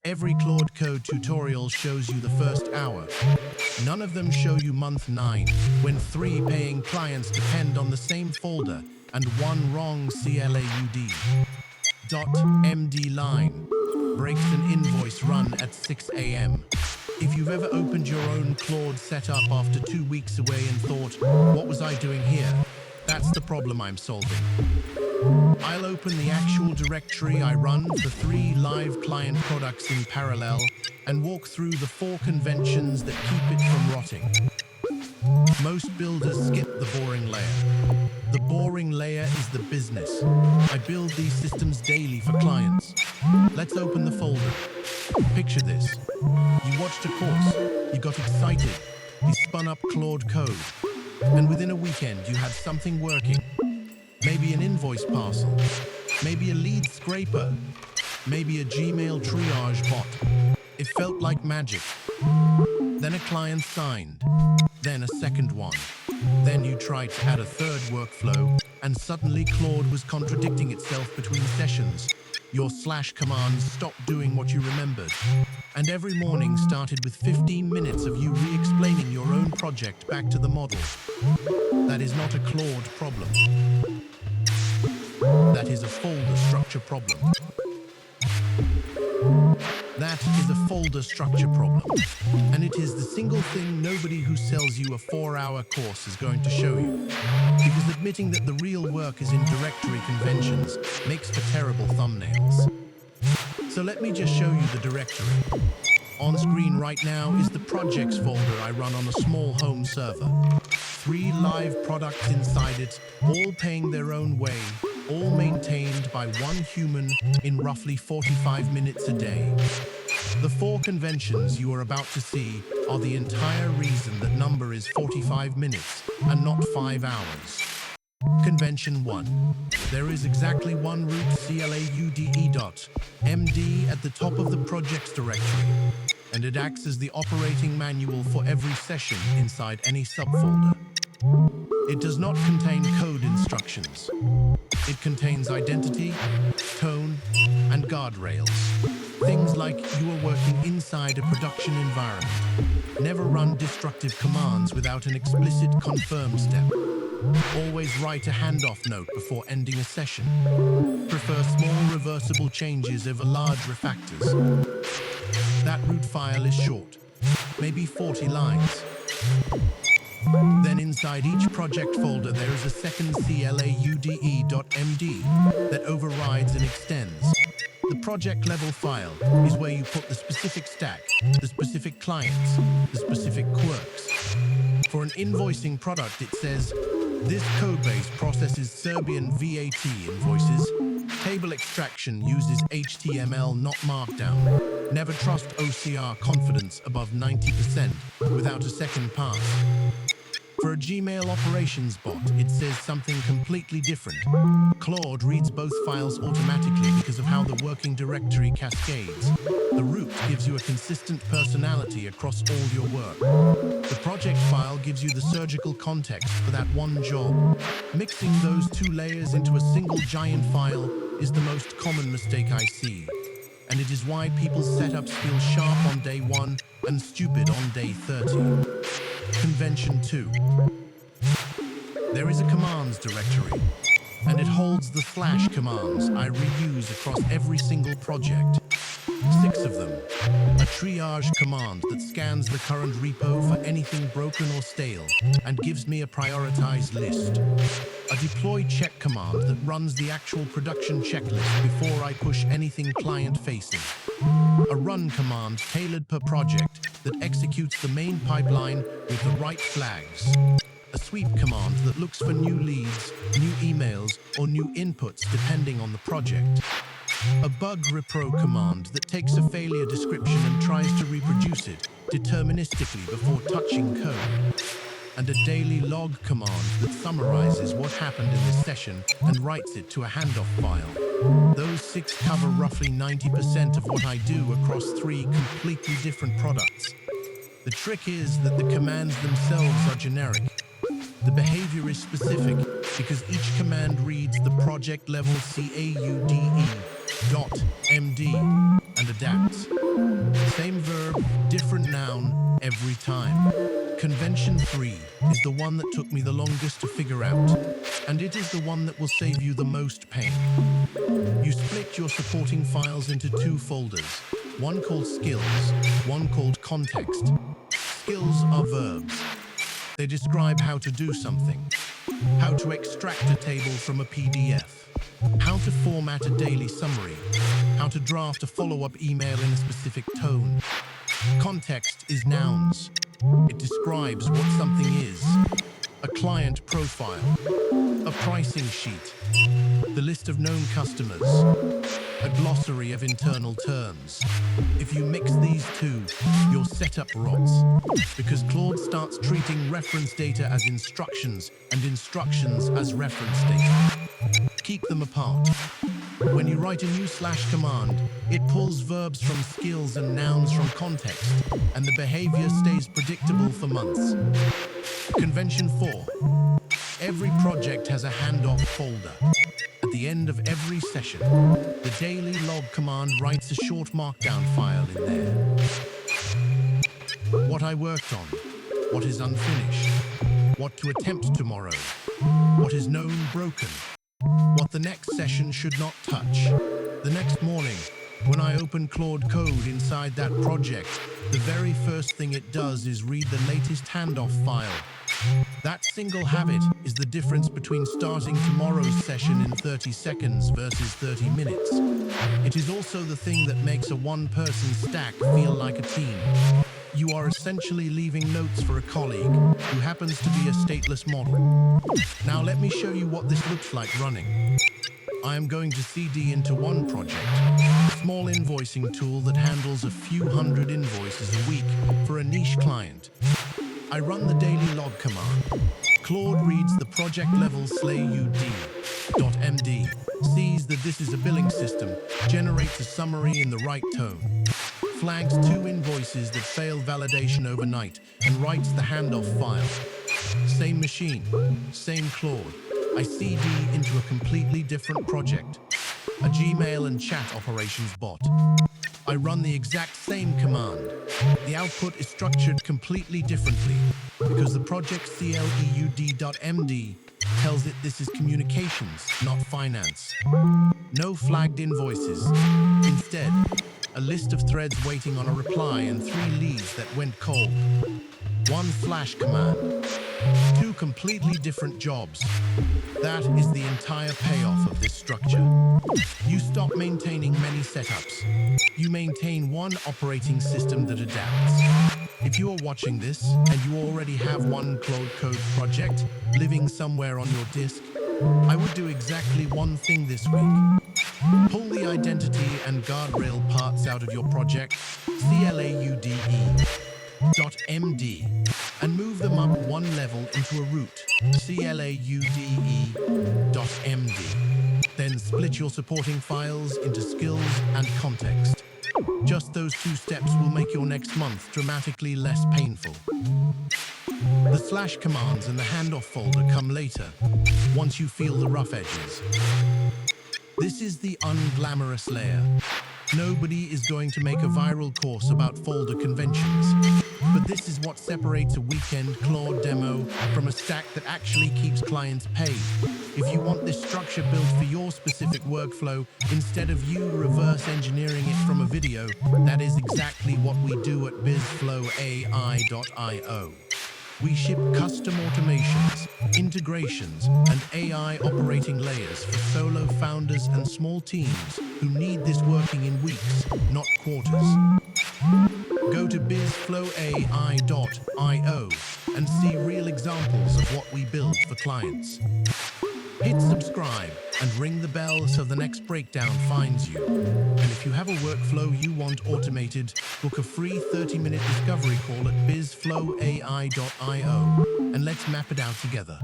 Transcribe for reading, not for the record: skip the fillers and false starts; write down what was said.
Every Claude Code tutorial shows you the first hour. None of them show you month 9, when 3 paying clients depend on the same folder and 1 wrong CLAUDE.md line breaks an invoice run at 6 a.m. If you've ever opened your own Claude setup after 2 weeks away and thought, what was I doing here? That's the problem I'm solving. I'll open the actual directory I run for 3 live client products in parallel and walk through the 4 conventions that keep it from rotting. Most builders skip the boring layer. The boring layer is the business. I build these systems daily for clients. Let's open the folder. Picture this. You watched a course, you got excited, you spun up Claude Code, and within a weekend you had something working. Maybe an invoice parcel, maybe a lead scraper, maybe a Gmail triage bot. It felt like magic. Then a client signed, then a second one. Then you tried to add a third workflow, and suddenly Claude was contradicting itself between sessions. Your / commands stopped doing what you remembered. And every morning started with 15 minutes of you re-explaining your own project back to the model. That is not a Claude problem. That is a folder structure problem. That is a folder structure problem. And it is the single thing nobody who sells you a 4-hour course is going to show you. Because admitting that the real work is in directory conventions makes for terrible thumbnails. So let me just show you the directory. On screen right now is the projects folder I run on a small home server. 3 live products inside it, all paying their own way, all maintained by 1 human in roughly 45 minutes a day. The 4 conventions you are about to see are the entire reason that number is 45 minutes and not 5 hours. Convention 1. There is exactly 1 root CLAUDE.md at the top of the projects directory, and it acts as the operating manual for every session inside any subfolder. It does not contain code instructions. It contains identity, tone, and guardrails. Things like you are working inside a production environment. Never run destructive commands without an explicit confirm step. Always write a handoff note before ending a session. Prefer small reversible changes over large refactors. That root file is short, maybe 40 lines. Then inside each project folder there is a second CLAUDE.md that overrides and extends. The project level file is where you put the specific stack, the specific clients, the specific quirks. For an invoicing product it says, this codebase processes Serbian VAT invoices. Table extraction uses HTML, not Markdown. Never trust OCR confidence above 90% without a second pass. For a Gmail operations bot, it says something completely different. Claude reads both files automatically because of how the working directory cascades. The root gives you a consistent personality across all your work. The project file gives you the surgical context for that one job. Mixing those 2 layers into a single giant file is the most common mistake I see. And it is why people's setups feel sharp on day 1 and stupid on day 30. Convention 2. There is a commands directory, and it holds the / commands I reuse across every single project. 6 of them. A triage command that scans the current repo for anything broken or stale and gives me a prioritized list. A deploy check command that runs the actual production checklist before I push anything client-facing. A run command tailored per project that executes the main pipeline with the right flags. A sweep command that looks for new leads, new emails, or new inputs depending on the project. A bug repro command that takes a failure description and tries to reproduce it deterministically before touching code. And a daily log command that summarizes what happened in this session and writes it to a handoff file. Those 6 cover roughly 90% of what I do across 3 completely different products. The trick is that the commands themselves are generic. The behavior is specific because each command reads the project level CLAUDE.md and adapts. Same verb, different noun, every time. Convention 3 is the one that took me the longest to figure out, and it is the one that will save you the most pain. You split your supporting files into 2 folders, one called skills, one called context. Skills are verbs. They describe how to do something, how to extract a table from a PDF, how to format a daily summary, how to draft a follow-up email in a specific tone. Context is nouns. It describes what something is: a client profile, a pricing sheet, the list of known customers, a glossary of internal terms. If you mix these two, your setup rots, because Claude starts treating reference data as instructions and instructions as reference data. Keep them apart. When you write a new / command, it pulls verbs from skills and nouns from context, and the behavior stays predictable for months. Convention 4. Every project has a handoff folder. At the end of every session, the daily log command writes a short markdown file in there. What I worked on, what is unfinished, what to attempt tomorrow, what is known broken, what the next session should not touch. The next morning, when I open Claude Code inside that project, the very first thing it does is read the latest handoff file. That single habit is the difference between starting tomorrow's session in 30 seconds versus 30 minutes. It is also the thing that makes a one-person stack feel like a team. You are essentially leaving notes for a colleague who happens to be a stateless model. Now let me show you what this looks like running. I am going to CD into one project, a small invoicing tool that handles a few hundred invoices a week for a niche client. I run the daily log command. Claude reads the project level CLAUDE.md, sees that this is a billing system, generates a summary in the right tone, flags 2 invoices that failed validation overnight, and writes the handoff file. Same machine, same Claude. I CD into a completely different project, a Gmail and chat operations bot. I run the exact same command. The output is structured completely differently because the project CLAUDE.md tells it this is communications, not finance. No flagged invoices. Instead, a list of threads waiting on a reply and 3 leads that went cold. One / command. 2 completely different jobs. That is the entire payoff of this structure. You stop maintaining many setups. You maintain one operating system that adapts. If you are watching this and you already have one Claude Code project living somewhere on your disk, I would do exactly one thing this week. Pull the identity and guardrail parts out of your project, CLAUDE.md, and move them up one level into a root, CLAUDE.md. Then split your supporting files into skills and context. Just those 2 steps will make your next month dramatically less painful. The / commands and the handoff folder come later, once you feel the rough edges. This is the unglamorous layer. Nobody is going to make a viral course about folder conventions. But this is what separates a weekend Claude demo from a stack that actually keeps clients paid. If you want this structure built for your specific workflow, instead of you reverse engineering it from a video, that is exactly what we do at BizflowAI.io. We ship custom automations, integrations, and AI operating layers for solo founders and small teams who need this working in weeks, not quarters. Go to BizflowAI.io and see real examples of what we build for clients. Hit subscribe and ring the bell so the next breakdown finds you. And if you have a workflow you want automated, book a free 30-minute discovery call at BizflowAI.io and let's map it out together.